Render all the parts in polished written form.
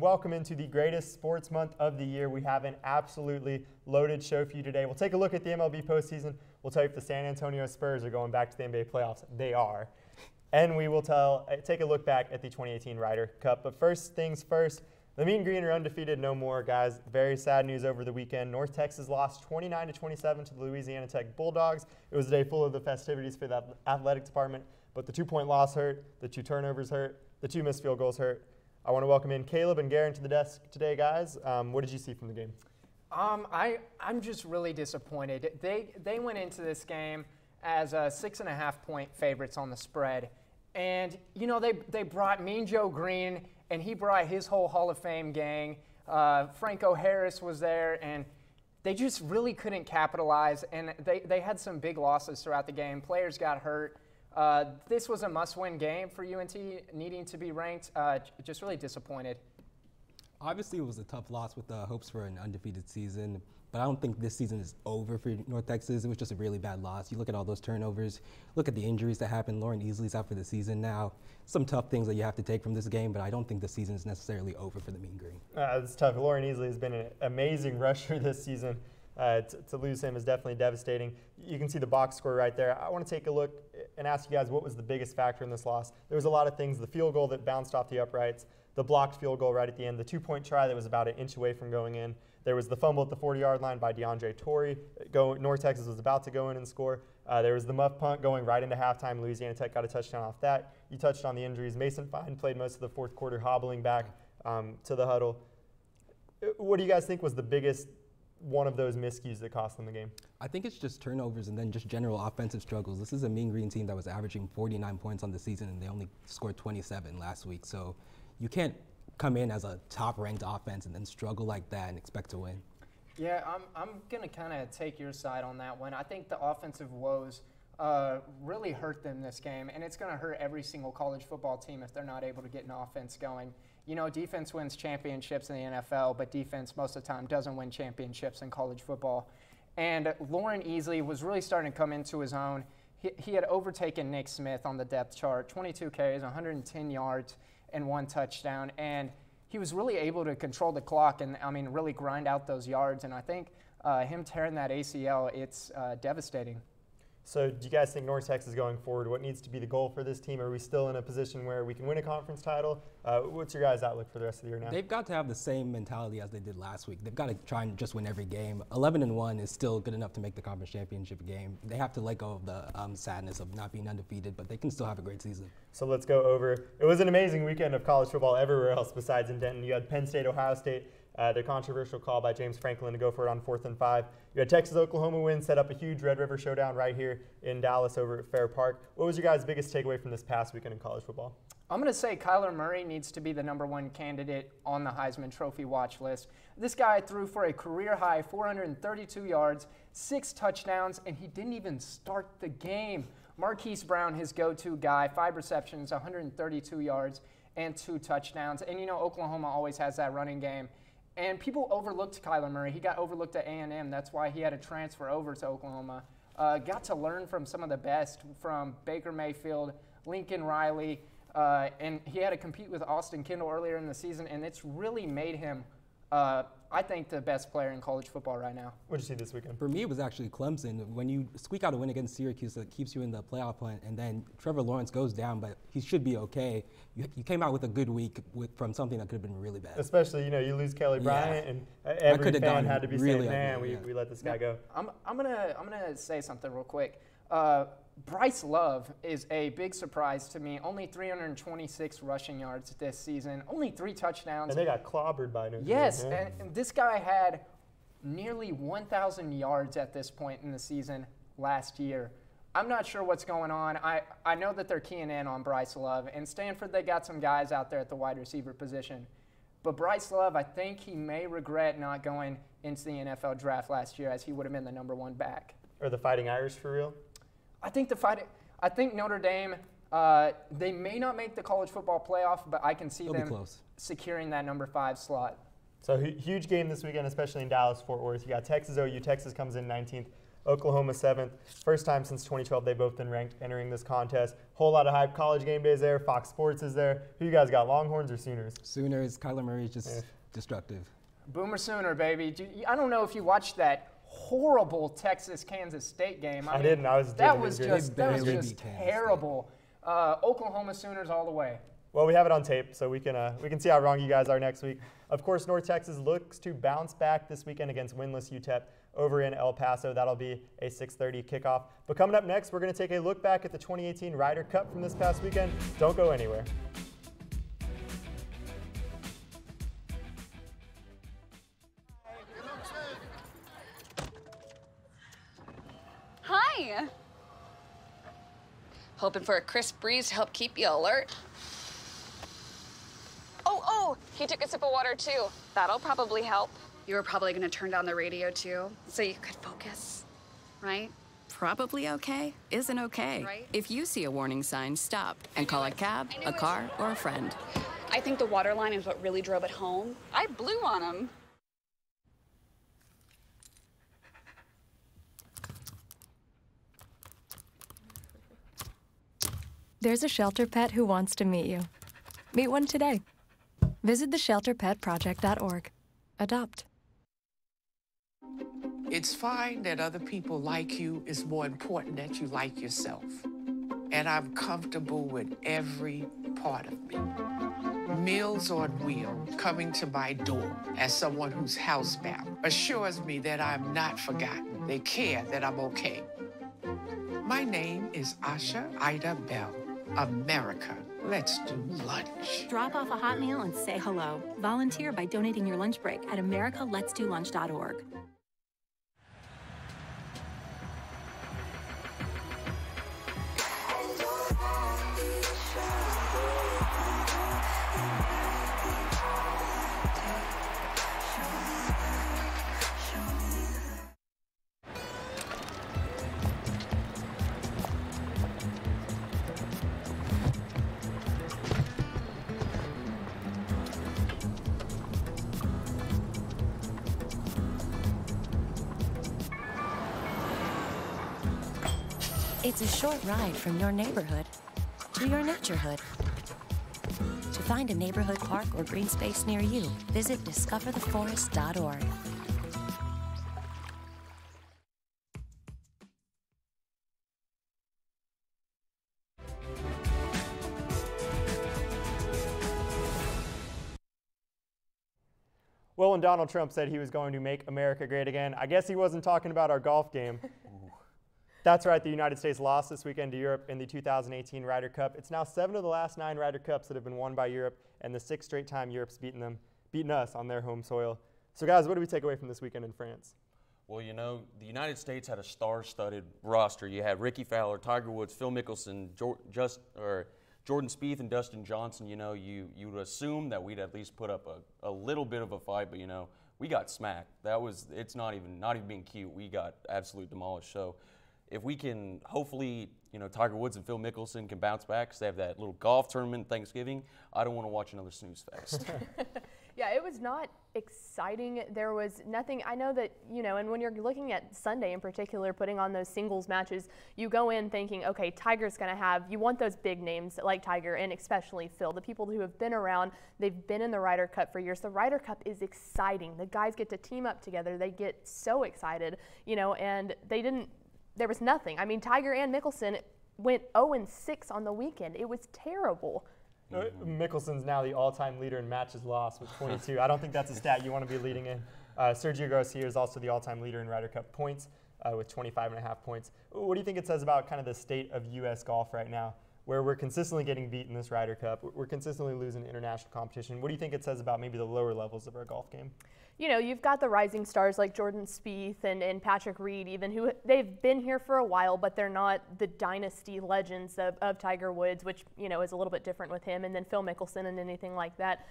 welcome into the greatest sports month of the year. We have an absolutely loaded show for you today. We'll take a look at the MLB postseason. We'll tell you if the San Antonio Spurs are going back to the NBA playoffs. They are. And we will take a look back at the 2018 Ryder Cup. But first things first, the Mean Green are undefeated no more, guys. Very sad news over the weekend. North Texas lost 29-27 to the Louisiana Tech Bulldogs. It was a day full of the festivities for the athletic department, but the 2-point loss hurt, the 2 turnovers hurt, the 2 missed field goals hurt. I want to welcome in Caleb and Garen to the desk today, guys. What did you see from the game? I'm just really disappointed. They went into this game as 6.5-point favorites on the spread. And, you know, they brought Mean Joe Green, and he brought his whole Hall of Fame gang. Franco Harris was there, and they just really couldn't capitalize. And they had some big losses throughout the game. Players got hurt. This was a must-win game for UNT, needing to be ranked. Just really disappointed. Obviously, it was a tough loss with the hopes for an undefeated season, but I don't think this season is over for North Texas. It was just a really bad loss. You look at all those turnovers, look at the injuries that happened. Lauren Easley's out for the season now. Some tough things that you have to take from this game, but I don't think the season is necessarily over for the Mean Green. It's tough. Lauren Easley has been an amazing rusher this season. To lose him is definitely devastating. You can see the box score right there. I want to take a look and ask you guys what was the biggest factor in this loss. There was a lot of things. The field goal that bounced off the uprights, the blocked field goal right at the end, the 2-point try that was about an inch away from going in. There was the fumble at the 40-yard line by DeAndre Torrey. North Texas was about to go in and score. There was the muff punt going right into halftime. Louisiana Tech got a touchdown off that. You touched on the injuries. Mason Fine played most of the fourth quarter hobbling back to the huddle. What do you guys think was the biggest one of those miscues that cost them the game? I think it's just turnovers and then just general offensive struggles. This is a Mean Green team that was averaging 49 points on the season, and they only scored 27 last week. So you can't come in as a top-ranked offense and then struggle like that and expect to win. Yeah, I'm going to kind of take your side on that one. I think the offensive woes really hurt them this game, and it's going to hurt every single college football team if they're not able to get an offense going. You know, defense wins championships in the NFL, but defense most of the time doesn't win championships in college football. And Lauren Easley was really starting to come into his own. He had overtaken Nick Smith on the depth chart, 22 carries, 110 yards, and 1 touchdown. And he was really able to control the clock and, I mean, really grind out those yards. And I think him tearing that ACL, it's devastating. So do you guys think North Texas going forward, what needs to be the goal for this team? Are we still in a position where we can win a conference title? What's your guys' outlook for the rest of the year now? They've got to have the same mentality as they did last week. They've got to try and just win every game. 11-1 is still good enough to make the conference championship game. They have to let go of the sadness of not being undefeated, but they can still have a great season. So let's go over. It was an amazing weekend of college football everywhere else besides in Denton. You had Penn State, Ohio State. The controversial call by James Franklin to go for it on 4th and 5. You had Texas-Oklahoma win, set up a huge Red River showdown right here in Dallas over at Fair Park. What was your guys' biggest takeaway from this past weekend in college football? I'm going to say Kyler Murray needs to be the #1 candidate on the Heisman Trophy watch list. This guy threw for a career-high 432 yards, 6 touchdowns, and he didn't even start the game. Marquise Brown, his go-to guy, 5 receptions, 132 yards, and 2 touchdowns. And, you know, Oklahoma always has that running game. And people overlooked Kyler Murray. He got overlooked at A&M. That's why he had to transfer over to Oklahoma. Got to learn from some of the best, from Baker Mayfield, Lincoln Riley, and he had to compete with Austin Kendall earlier in the season, and it's really made him, I think, the best player in college football right now. What did you see this weekend? For me, it was actually Clemson. When you squeak out a win against Syracuse that keeps you in the playoff hunt, and then Trevor Lawrence goes down, but he should be okay. You came out with a good week from something that could have been really bad. Especially, you know, you lose Kelly Bryant, and every fan had to be really saying, man, we let this guy go. I'm gonna say something real quick. Bryce Love is a big surprise to me. Only 326 rushing yards this season, only 3 touchdowns. And they got clobbered by Notre Dame. Yes, and this guy had nearly 1,000 yards at this point in the season last year. I'm not sure what's going on. I know that they're keying in on Bryce Love. And Stanford, they got some guys out there at the wide receiver position. But Bryce Love, I think he may regret not going into the NFL draft last year, as he would have been the #1 back. Are the Fighting Irish for real? I think Notre Dame, they may not make the college football playoff, but I can see them securing that #5 slot. So huge game this weekend, especially in Dallas, Fort Worth. You got Texas OU. Texas comes in 19th. Oklahoma 7th. First time since 2012 they've both been ranked entering this contest. Whole lot of hype. College Game Day's there. Fox Sports is there. Who you guys got, Longhorns or Sooners? Sooners. Kyler Murray is just destructive. Boomer Sooner, baby. I don't know if you watched that horrible Texas-Kansas State game. I didn't. That was just terrible. Oklahoma Sooners all the way. Well, we have it on tape, so we can see how wrong you guys are next week. Of course, North Texas looks to bounce back this weekend against winless UTEP over in El Paso. That'll be a 6:30 kickoff. But coming up next, we're going to take a look back at the 2018 Ryder Cup from this past weekend. Don't go anywhere. Hi. Hoping for a crisp breeze to help keep you alert. Oh, he took a sip of water too. That'll probably help. You were probably gonna turn down the radio too, so you could focus, right? Probably okay isn't okay. Right? If you see a warning sign, stop and call a cab, a car, or a friend. I think the water line is what really drove it home. I blew on him. There's a shelter pet who wants to meet you. Meet one today. Visit theshelterpetproject.org. Adopt. It's fine that other people like you. It's more important that you like yourself. And I'm comfortable with every part of me. Meals on Wheels coming to my door as someone who's housebound assures me that I'm not forgotten. They care that I'm okay. My name is Asha Ida Bell. America, let's do lunch. Drop off a hot meal and say hello. Volunteer by donating your lunch break at americaletsdolunch.org. It's a short ride from your neighborhood to your naturehood. To find a neighborhood park or green space near you, visit discovertheforest.org. Well, when Donald Trump said he was going to make America great again, I guess he wasn't talking about our golf game. That's right, the United States lost this weekend to Europe in the 2018 Ryder Cup. It's now 7 of the last 9 Ryder Cups that have been won by Europe, and the 6th straight time Europe's beaten us on their home soil. So guys, what do we take away from this weekend in France? Well, you know, the United States had a star-studded roster. You had Ricky Fowler, Tiger Woods, Phil Mickelson, Jordan Spieth, and Dustin Johnson. You know, you would assume that we'd at least put up a little bit of a fight, but you know, we got smacked. It's not even being cute. We got absolutely demolished. So if we can, hopefully, you know, Tiger Woods and Phil Mickelson can bounce back because they have that little golf tournament Thanksgiving. I don't want to watch another snooze fest. Yeah, it was not exciting. There was nothing. I know that, you know, and when you're looking at Sunday in particular, putting on those singles matches, you go in thinking, okay, Tiger's going to have, you want those big names like Tiger and especially Phil, the people who have been around, they've been in the Ryder Cup for years. The Ryder Cup is exciting. The guys get to team up together. They get so excited, you know, and there was nothing. I mean, Tiger and Mickelson went 0-6 on the weekend. It was terrible. Mickelson's now the all-time leader in matches lost with 22. I don't think that's a stat you want to be leading in. Sergio Garcia is also the all-time leader in Ryder Cup points with 25.5 points. What do you think it says about kind of the state of U.S. golf right now, where we're consistently getting beat in this Ryder Cup? We're consistently losing international competition. What do you think it says about maybe the lower levels of our golf game? You know, you've got the rising stars like Jordan Spieth and Patrick Reed, even, who they've been here for a while, but they're not the dynasty legends of Tiger Woods, which, you know, is a little bit different with him, and then Phil Mickelson and anything like that.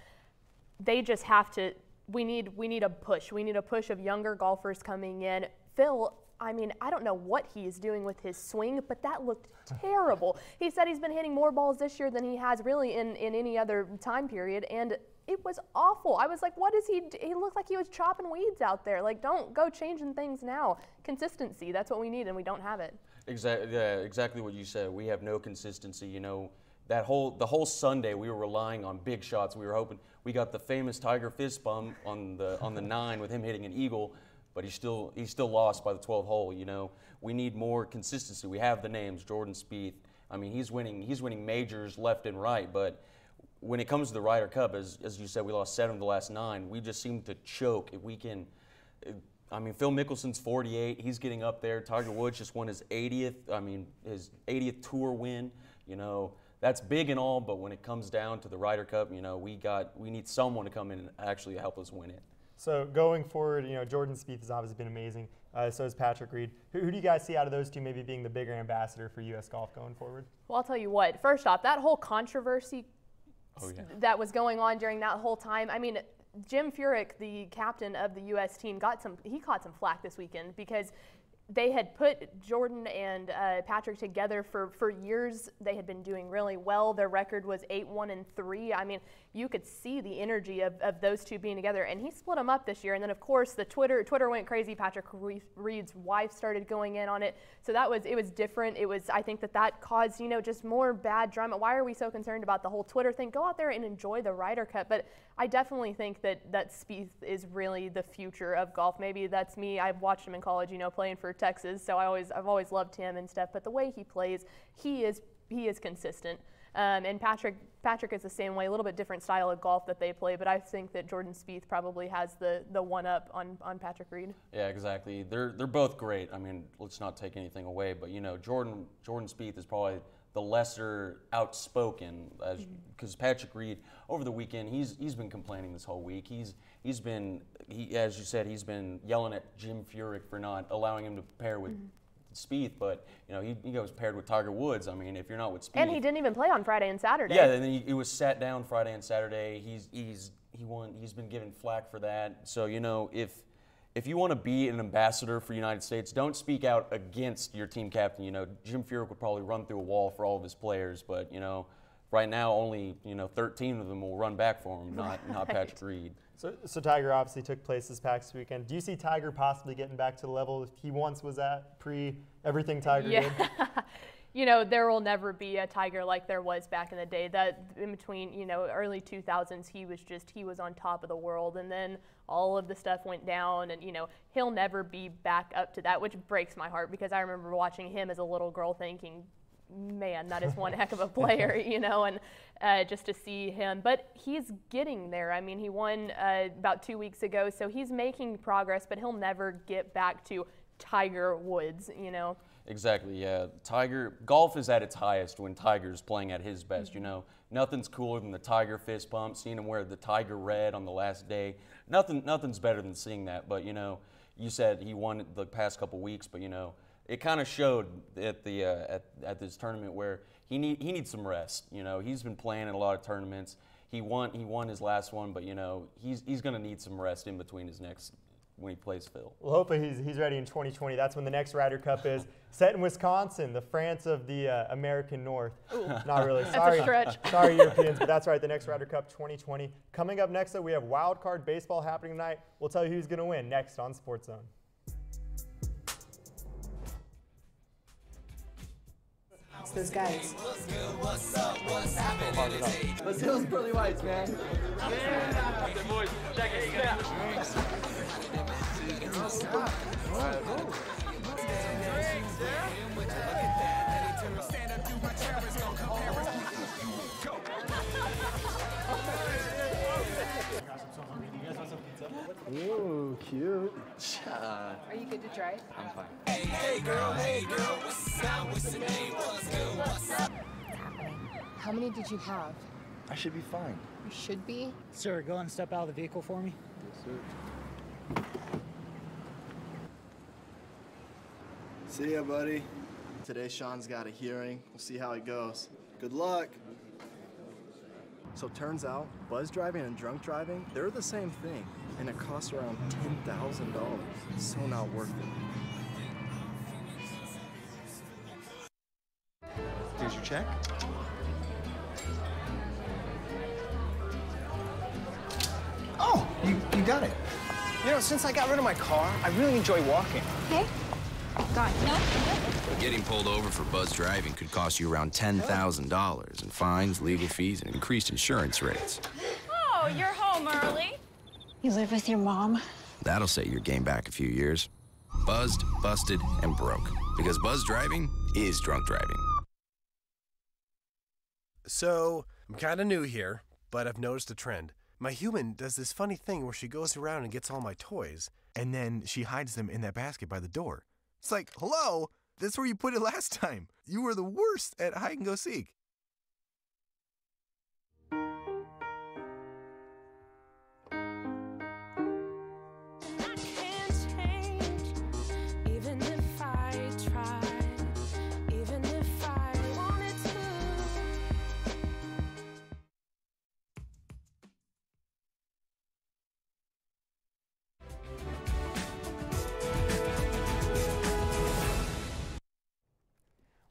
They just have to, we need a push. We need a push of younger golfers coming in. Phil, I mean, I don't know what he is doing with his swing, but that looked terrible. He said he's been hitting more balls this year than he has really in any other time period, and it was awful. I was like, what is he looked like he was chopping weeds out there. Like, don't go changing things now. Consistency, that's what we need, and we don't have it. Exactly, yeah, exactly what you said. We have no consistency. You know, the whole Sunday we were relying on big shots. We were hoping we got the famous Tiger fist bump on the 9 with him hitting an eagle, but he still lost by the 12th hole. You know, we need more consistency. We have the names, Jordan Spieth. I mean, he's winning majors left and right, but when it comes to the Ryder Cup, as you said, we lost 7 of the last 9. We just seem to choke. If we can. I mean, Phil Mickelson's 48. He's getting up there. Tiger Woods just won his 80th. I mean, his 80th tour win. You know, that's big and all, but when it comes down to the Ryder Cup, you know, we need someone to come in and actually help us win it. So going forward, you know, Jordan Spieth has obviously been amazing. So has Patrick Reed. Who do you guys see out of those two maybe being the bigger ambassador for U.S. golf going forward? Well, I'll tell you what. First off, that whole controversy that was going on during that whole time. I mean, Jim Furyk, the captain of the U.S. team, caught some flack this weekend because they had put Jordan and Patrick together for years. They had been doing really well. Their record was 8-1-3. I mean, you could see the energy of those two being together, and he split them up this year. And then, of course, the Twitter went crazy. Patrick Reed's wife started going in on it. So it was different. I think that caused, you know, just more bad drama. Why are we so concerned about the whole Twitter thing? Go out there and enjoy the Ryder Cup. But I definitely think that Spieth is really the future of golf. Maybe that's me. I've watched him in college, you know, playing for Texas. So I've always loved him and stuff. But the way he plays, he is consistent. And Patrick is the same way, a little bit different style of golf that they play, but I think that Jordan Spieth probably has the one-up on Patrick Reed. Yeah, exactly. They're both great. I mean, let's not take anything away, but, you know, Jordan Spieth is probably the lesser outspoken, because Patrick Reed, over the weekend, he's been complaining this whole week. He's been, as you said, he's been yelling at Jim Furyk for not allowing him to pair with Spieth, but you know he goes paired with Tiger Woods. I mean, if you're not with Spieth, and he didn't even play on Friday and Saturday. Yeah, and then he was sat down Friday and Saturday. He's been given flack for that. So you know, if you want to be an ambassador for the United States, don't speak out against your team captain. You know, Jim Furyk would probably run through a wall for all of his players, but you know, right now only 13 of them will run back for him, not Patrick Reed. So Tiger obviously took place this past weekend. Do you see Tiger possibly getting back to the level he once was at pre-everything Tiger did? You know, there will never be a Tiger like there was back in the day. That in between, you know, early 2000s, he was on top of the world, and then all of the stuff went down, and you know, he'll never be back up to that, which breaks my heart because I remember watching him as a little girl thinking, man, that is one heck of a player, you know, and just to see him. But he's getting there. I mean, he won about 2 weeks ago, so he's making progress, but he'll never get back to Tiger Woods, you know. Exactly, yeah. Golf is at its highest when Tiger's playing at his best, you know. Nothing's cooler than the Tiger fist bump, seeing him wear the Tiger red on the last day. Nothing's better than seeing that, but, you know, you said he won the past couple weeks, but, you know, it kind of showed at this tournament where he needs some rest. You know, he's been playing in a lot of tournaments. He won his last one, but you know he's going to need some rest in between his next when he plays Phil. Well, hopefully he's ready in 2020. That's when the next Ryder Cup is set in Wisconsin, the France of the American North. Ooh. Not really. Sorry, that's a stretch. Sorry, Europeans, but that's right. The next Ryder Cup 2020 coming up next. Though we have wild card baseball happening tonight. We'll tell you who's going to win next on Sports Zone. It's those guys. What's up? What's happening? Let's hit those pearly whites, man. Yeah. The boys, check it out. Ooh, cute. Are you good to try? I'm fine. Hey girl, what's up? What's the name? What's good? What's up? How many did you have? I should be fine. You should be. Sir, go and step out of the vehicle for me. Yes, sir. See ya, buddy. Today, Sean's got a hearing. We'll see how it goes. Good luck. So turns out, buzz driving and drunk driving, they're the same thing, and it costs around $10,000. So not worth it. Here's your check. you done it? You know, since I got rid of my car, I really enjoy walking. Okay. God, no. Getting pulled over for buzz driving could cost you around $10,000 in fines, legal fees, and increased insurance rates. Oh, you're home early. You live with your mom? That'll set your game back a few years. Buzzed, busted, and broke. Because buzz driving is drunk driving. So, I'm kind of new here, but I've noticed a trend. My human does this funny thing where she goes around and gets all my toys, and then she hides them in that basket by the door. It's like, hello, that's where you put it last time. You were the worst at hide and go seek.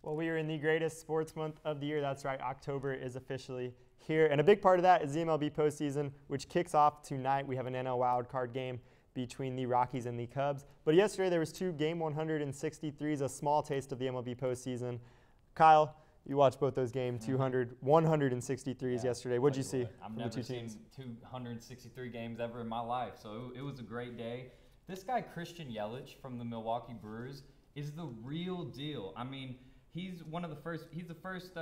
Well, we are in the greatest sports month of the year. That's right, October is officially here. And a big part of that is the MLB postseason, which kicks off tonight. We have an NL wildcard game between the Rockies and the Cubs. But yesterday there was 2 game 163s, a small taste of the MLB postseason. Kyle, you watched both those games, 163s yesterday. What'd you see? I've never seen 263 games ever in my life, so it was a great day. This guy, Christian Yelich from the Milwaukee Brewers, is the real deal. I mean, he's the first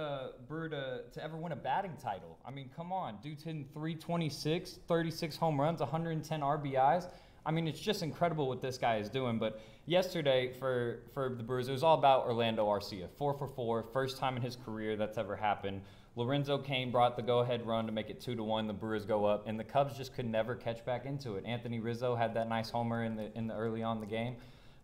Brewer to ever win a batting title. I mean, come on. Dude's hitting 326, 36 home runs, 110 RBIs. I mean, it's just incredible what this guy is doing. But yesterday for the Brewers, it was all about Orlando Arcia. 4 for 4, first time in his career that's ever happened. Lorenzo Cain brought the go-ahead run to make it 2-1. The Brewers go up, and the Cubs just could never catch back into it. Anthony Rizzo had that nice homer in the early on in the game.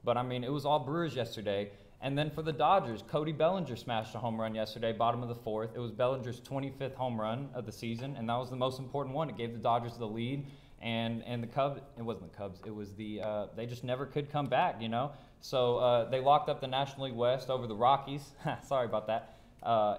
But, I mean, it was all Brewers yesterday. And then for the Dodgers, Cody Bellinger smashed a home run yesterday, bottom of the 4th. It was Bellinger's 25th home run of the season, and that was the most important one. It gave the Dodgers the lead, and the Cubs, it wasn't the Cubs, it was they just never could come back, you know? So they locked up the National League West over the Rockies. Sorry about that.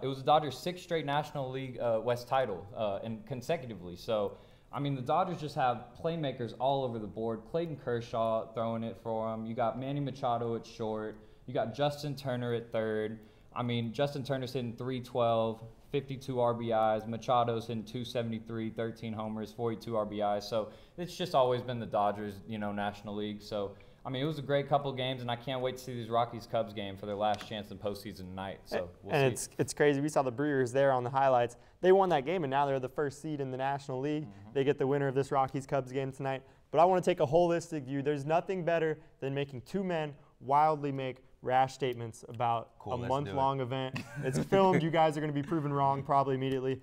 It was the Dodgers' 6th straight National League West title and consecutively. So, I mean, the Dodgers just have playmakers all over the board. Clayton Kershaw throwing it for them. You got Manny Machado at short. You got Justin Turner at third. I mean, Justin Turner's hitting 312, 52 RBIs. Machado's hitting 273, 13 homers, 42 RBIs. So it's just always been the Dodgers, you know, National League. So, I mean, it was a great couple games, and I can't wait to see these Rockies-Cubs game for their last chance in postseason tonight. So we'll see. And it's crazy. We saw the Brewers there on the highlights. They won that game, and now they're the first seed in the National League. They get the winner of this Rockies-Cubs game tonight. But I want to take a holistic view. There's nothing better than making 2 men wildly make rash statements about a month-long event. It's filmed. You guys are going to be proven wrong probably immediately.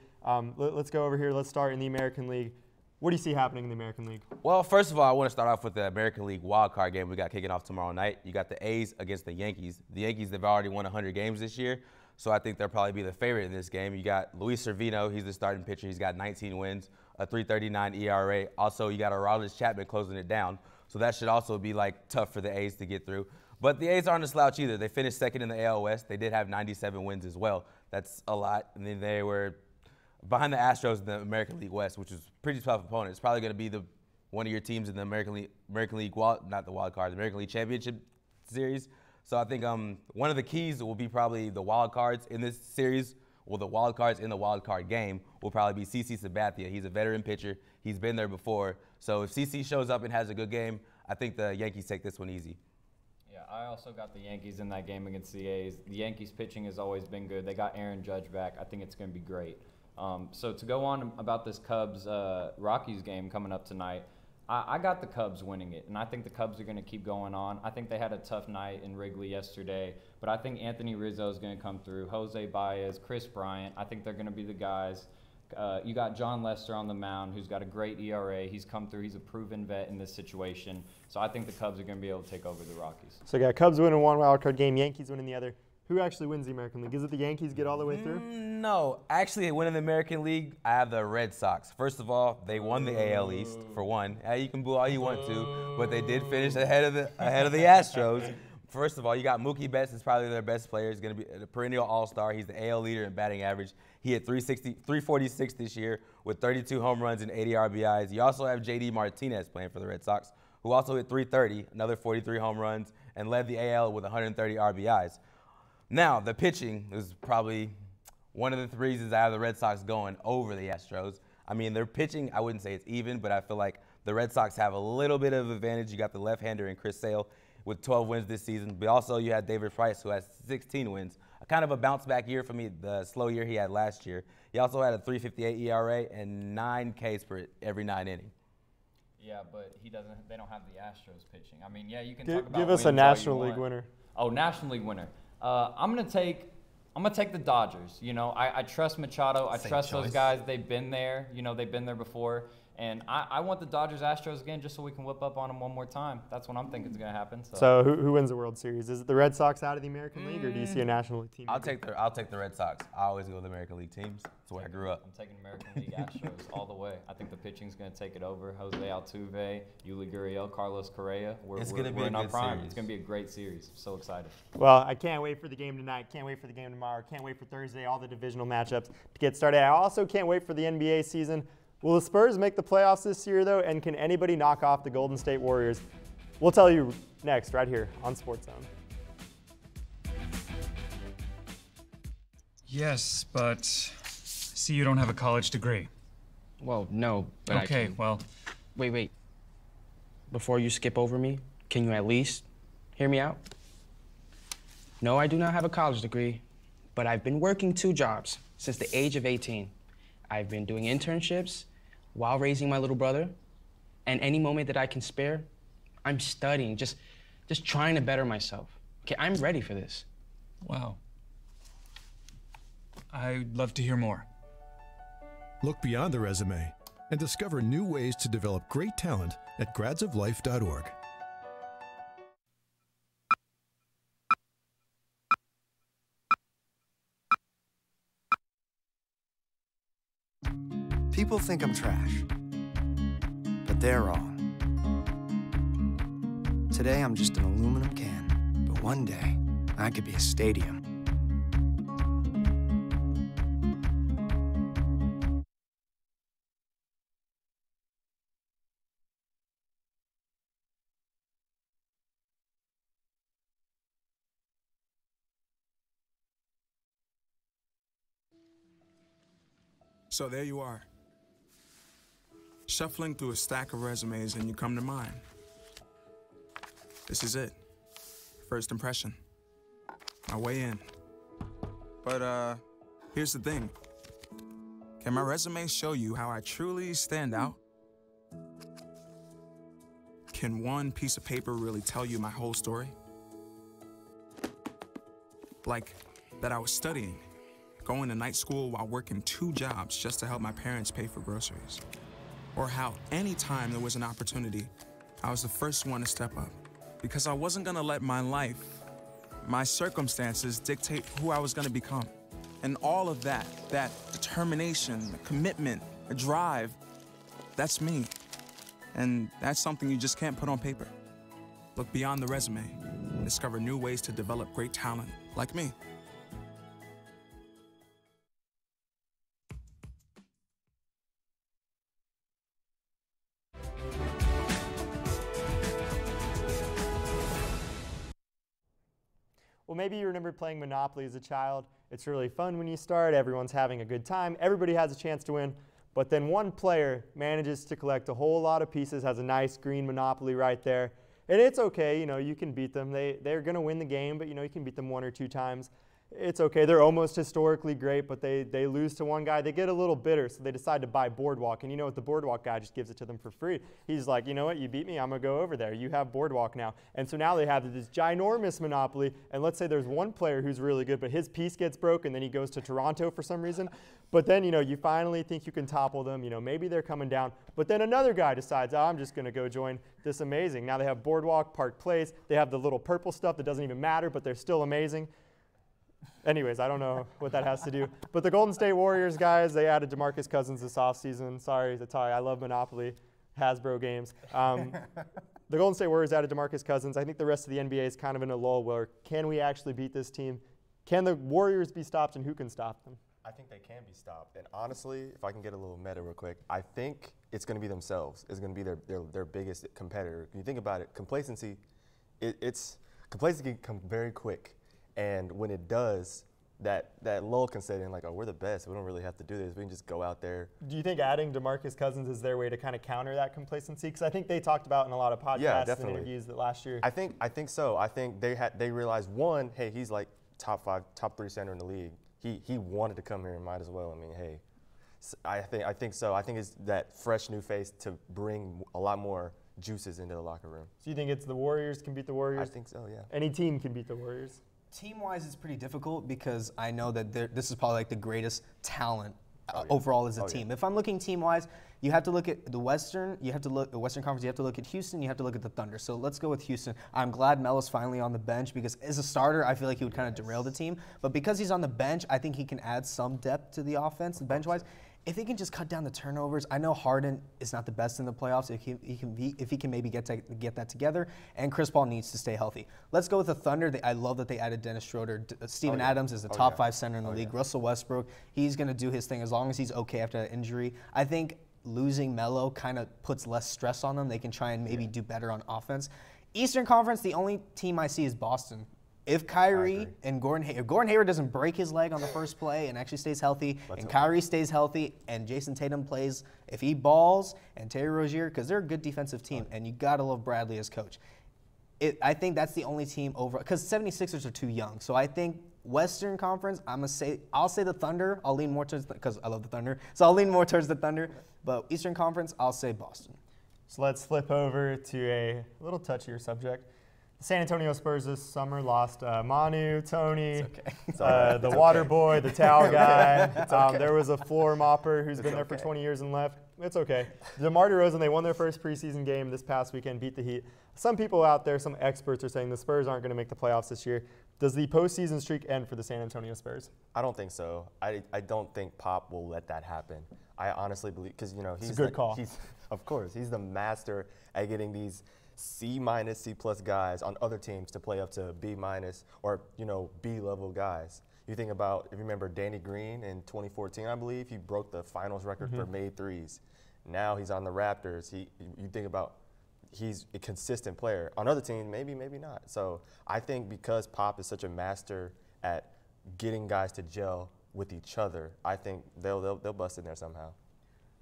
Let's go over here. Let's start in the American League. What do you see happening in the American League? Well, first of all, I want to start off with the American League wildcard game we got kicking off tomorrow night. You got the A's against the Yankees. The Yankees, they've already won 100 games this year, so I think they'll probably be the favorite in this game. You got Luis Cervino. He's the starting pitcher. He's got 19 wins, a 3.39 ERA. Also, you got Aroldis Chapman closing it down, so that should also be, like, tough for the A's to get through. But the A's aren't a slouch either. They finished second in the AL West. They did have 97 wins as well. That's a lot. And then they were behind the Astros in the American League West, which is a pretty tough opponent. It's probably going to be one of your teams in the American League American League Championship Series. So I think one of the keys will be probably the wild cards in this series. Well, the wild cards in the wild card game will probably be CC Sabathia. He's a veteran pitcher. He's been there before. So if CC shows up and has a good game, I think the Yankees take this one easy. Yeah, I also got the Yankees in that game against the A's. The Yankees pitching has always been good. They got Aaron Judge back. I think it's going to be great. So to go on about this Cubs-Rockies game coming up tonight, I got the Cubs winning it, and I think the Cubs are going to keep going on. I think they had a tough night in Wrigley yesterday, but I think Anthony Rizzo is going to come through, Jose Baez, Chris Bryant. I think they're going to be the guys. You got John Lester on the mound, who's got a great ERA. He's come through. He's a proven vet in this situation. So I think the Cubs are going to be able to take over the Rockies. So you got Cubs winning one wild card game, Yankees winning the other. Who actually wins the American League? Is it the Yankees get all the way through? No. Actually, winning the American League, I have the Red Sox. First of all, they won the AL East, for one. You can boo all you want to, but they did finish ahead of the Astros. First of all, you got Mookie Betts is probably their best player. He's going to be a perennial all-star. He's the AL leader in batting average. He hit 346 this year with 32 home runs and 80 RBIs. You also have J.D. Martinez playing for the Red Sox, who also hit 330, another 43 home runs, and led the AL with 130 RBIs. Now, the pitching is probably one of the reasons I have the Red Sox going over the Astros. I mean, their pitching, I wouldn't say it's even, but I feel like the Red Sox have a little bit of advantage. You got the left-hander in Chris Sale with 12 wins this season, but also you had David Price, who has 16 wins. Kind of a bounce-back year for me, the slow year he had last year. He also had a 3.58 ERA and 9 Ks per every 9 innings. Yeah, but he doesn't. They don't have the Astros pitching. I mean, yeah, you can talk about. Give us a National League winner. Oh, National League winner. I'm gonna take the Dodgers. You know, I trust Machado. I trust those guys. They've been there. You know, they've been there before. And I want the Dodgers-Astros again just so we can whip up on them one more time. That's what I'm thinking is going to happen. So who wins the World Series? Is it the Red Sox out of the American League, or do you see a National League team? I'll take the Red Sox. I always go with the American League teams. That's where I grew up. I'm taking American League Astros all the way. I think the pitching's going to take it over. Jose Altuve, Yuli Gurriel, Carlos Correa. It's going to be a good series. It's going to be a great series. I'm so excited. Well, I can't wait for the game tonight. Can't wait for the game tomorrow. Can't wait for Thursday, all the divisional matchups to get started. I also can't wait for the NBA season. Will the Spurs make the playoffs this year, though, and can anybody knock off the Golden State Warriors? We'll tell you next, right here on Sports Zone. Yes, but see, you don't have a college degree. Well, no, but okay, well. Wait. Before you skip over me, can you at least hear me out? No, I do not have a college degree, but I've been working 2 jobs since the age of 18. I've been doing internships while raising my little brother, and any moment that I can spare, I'm studying, just trying to better myself. Okay, I'm ready for this. Wow. I'd love to hear more. Look beyond the resume and discover new ways to develop great talent at gradsoflife.org. People think I'm trash, but they're wrong. Today I'm just an aluminum can, but one day I could be a stadium. So there you are, shuffling through a stack of resumes, and you come to mine. This is it. First impression. My way in. But here's the thing. Can my resume show you how I truly stand out? Can one piece of paper really tell you my whole story? Like that I was studying, going to night school while working 2 jobs just to help my parents pay for groceries. Or how anytime there was an opportunity, I was the first one to step up. Because I wasn't gonna let my life, my circumstances dictate who I was gonna become. And all of that determination, the commitment, the drive, that's me. And that's something you just can't put on paper. Look beyond the resume and discover new ways to develop great talent like me. Well, maybe you remember playing Monopoly as a child. It's really fun when you start. Everyone's having a good time. Everybody has a chance to win. But then one player manages to collect a whole lot of pieces, has a nice green Monopoly right there. And it's okay, you know, you can beat them. They're going to win the game, but you know, you can beat them 1 or 2 times. It's okay. They're almost historically great, but they lose to one guy. They get a little bitter, so they decide to buy Boardwalk. And you know what? The Boardwalk guy just gives it to them for free. He's like, you know what? You beat me. I'm going to go over there. You have Boardwalk now. And so now they have this ginormous Monopoly. And let's say there's one player who's really good, but his piece gets broken. Then he goes to Toronto for some reason. But then, you know, you finally think you can topple them. You know, maybe they're coming down. But then another guy decides, oh, I'm just going to go join this amazing. Now they have Boardwalk, Park Place. They have the little purple stuff that doesn't even matter, but they're still amazing. Anyways, I don't know what that has to do. But the Golden State Warriors, guys, they added DeMarcus Cousins this offseason. Sorry to tell you, I love Monopoly. Hasbro games. The Golden State Warriors added DeMarcus Cousins. I think the rest of the NBA is kind of in a lull where can we actually beat this team? Can the Warriors be stopped, and who can stop them? I think they can be stopped. And honestly, if I can get a little meta real quick, I think it's going to be themselves. It's going to be their biggest competitor. When you think about it, complacency, complacency can come very quick. And when it does, that lull can set in like, oh, we're the best. We don't really have to do this. We can just go out there. Do you think adding DeMarcus Cousins is their way to kind of counter that complacency? Because I think they talked about in a lot of podcasts and interviews that last year. I think so. I think they realized, one, hey, he's like top 5, top 3 center in the league. He wanted to come here and might as well. I mean, hey, I think so. I think it's that fresh new face to bring a lot more juices into the locker room. So you think it's the Warriors can beat the Warriors? I think so, yeah. Any team can beat the Warriors? Team-wise, it's pretty difficult because I know that this is probably like the greatest talent overall as a team. If I'm looking team-wise, you have to look at the Western. You have to look at the Western Conference. You have to look at Houston. You have to look at the Thunder. So let's go with Houston. I'm glad Melo's finally on the bench because as a starter, I feel like he would kind of derail the team. But because he's on the bench, I think he can add some depth to the offense, bench-wise. If he can just cut down the turnovers, I know Harden is not the best in the playoffs. If he can maybe get that together, and Chris Paul needs to stay healthy. Let's go with the Thunder. I love that they added Dennis Schroeder. Steven Adams is the top 5 center in the league. Russell Westbrook, he's going to do his thing as long as he's okay after that injury. I think losing Melo kind of puts less stress on them. They can try and maybe do better on offense. Eastern Conference, the only team I see is Boston. If Kyrie and if Gordon Hayward doesn't break his leg on the first play and actually stays healthy, and Kyrie stays healthy, and Jason Tatum plays, if he balls, and Terry Rozier, because they're a good defensive team, and you gotta love Bradley as coach. I think that's the only team over, because 76ers are too young. So I think Western Conference, I'll say the Thunder. I'll lean more towards, because I love the Thunder, so I'll lean more towards the Thunder. But Eastern Conference, I'll say Boston. So let's flip over to a little touchier subject. The San Antonio Spurs this summer lost Manu, Tony, the water boy, the towel guy. There was a floor mopper who's been there for 20 years and left. It's okay. DeMar DeRozan, they won their first preseason game this past weekend, beat the Heat. Some people out there, some experts are saying the Spurs aren't going to make the playoffs this year. Does the postseason streak end for the San Antonio Spurs? I don't think so. I don't think Pop will let that happen. I honestly believe, because he's a good call. Of course, he's the master at getting these C-, C+ guys on other teams to play up to B- or B-level guys. You think about, if you remember Danny Green in 2014, I believe, he broke the finals record for made threes. Now he's on the Raptors. You think about, he's a consistent player. On other teams, maybe not. So I think because Pop is such a master at getting guys to gel with each other, I think they'll bust in there somehow.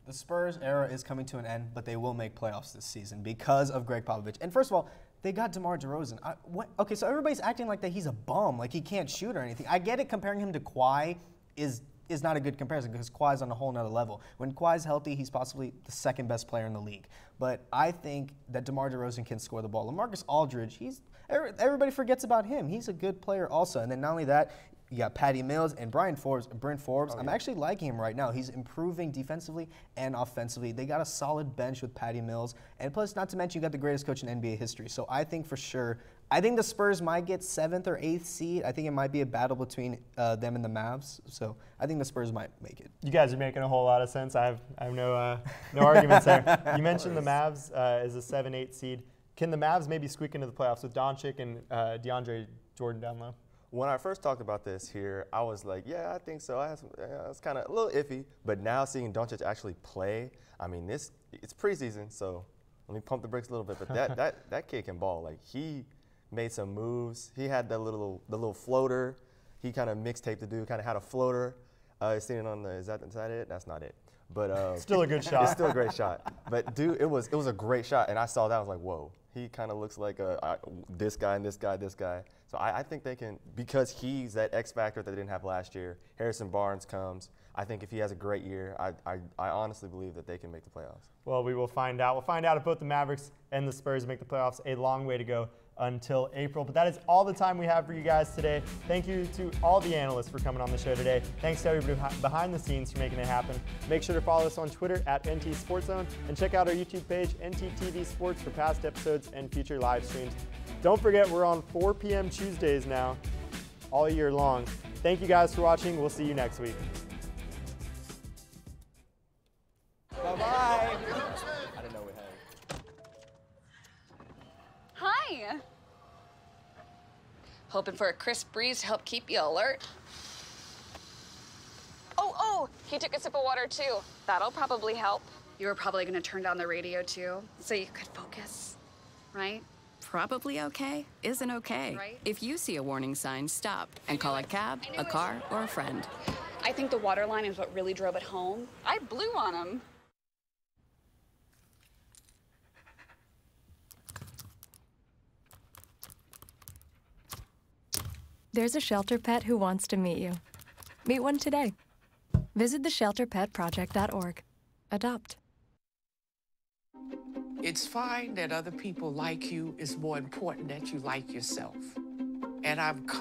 The Spurs era is coming to an end, but they will make playoffs this season because of Greg Popovich. And first of all, they got DeMar DeRozan. Okay, so everybody's acting like that he's a bum, like he can't shoot or anything. I get it, comparing him to Kawhi is not a good comparison because Kawhi's on a whole nother level. When Kawhi's healthy, he's possibly the second best player in the league. But I think that DeMar DeRozan can score the ball. LaMarcus Aldridge, everybody forgets about him. He's a good player also. And then not only that, you got Patty Mills and Bryn Forbes. I'm actually liking him right now. He's improving defensively and offensively. They got a solid bench with Patty Mills. And plus, not to mention, you got the greatest coach in NBA history. So I think for sure, I think the Spurs might get 7th or 8th seed. I think it might be a battle between them and the Mavs. So I think the Spurs might make it. You guys are making a whole lot of sense. I have no arguments there. You mentioned the Mavs as a 7-8 seed. Can the Mavs maybe squeak into the playoffs with Doncic and DeAndre Jordan down low? When I first talked about this here, I was like, yeah, I think so. I was kind of a little iffy. But now seeing Doncic actually play, I mean, it's preseason, so let me pump the brakes a little bit. But that kid can ball. Like, he made some moves. He had the little floater. He kind of mixtaped the dude, kind of had a floater. Sitting on is that it? That's not it. But still a good shot. It's still a great shot. But dude, it was a great shot, and I saw that. I was like, whoa. He kind of looks like this guy and this guy, this guy. So I think they can, because he's that X factor that they didn't have last year. Harrison Barnes comes. I think if he has a great year, I honestly believe that they can make the playoffs. Well, we will find out. We'll find out if both the Mavericks and the Spurs make the playoffs. A long way to go until April. But that is all the time we have for you guys today. Thank you to all the analysts for coming on the show today. Thanks to everybody behind the scenes for making it happen. Make sure to follow us on Twitter at NT Sports Zone and check out our YouTube page, ntTV Sports, for past episodes and future live streams. Don't forget, we're on 4 p.m. Tuesdays now, all year long. Thank you guys for watching. We'll see you next week. Bye-bye. I didn't know we had Hi. Hoping for a crisp breeze to help keep you alert. Oh, he took a sip of water too. That'll probably help. You were probably gonna turn down the radio too, so you could focus, right? Probably okay isn't okay. Right. If you see a warning sign, stop and call a cab, a car, or a friend. I think the water line is what really drove it home. I blew on him. There's a shelter pet who wants to meet you. Meet one today. Visit theshelterpetproject.org. Adopt. It's fine that other people like you. It's more important that you like yourself. And I've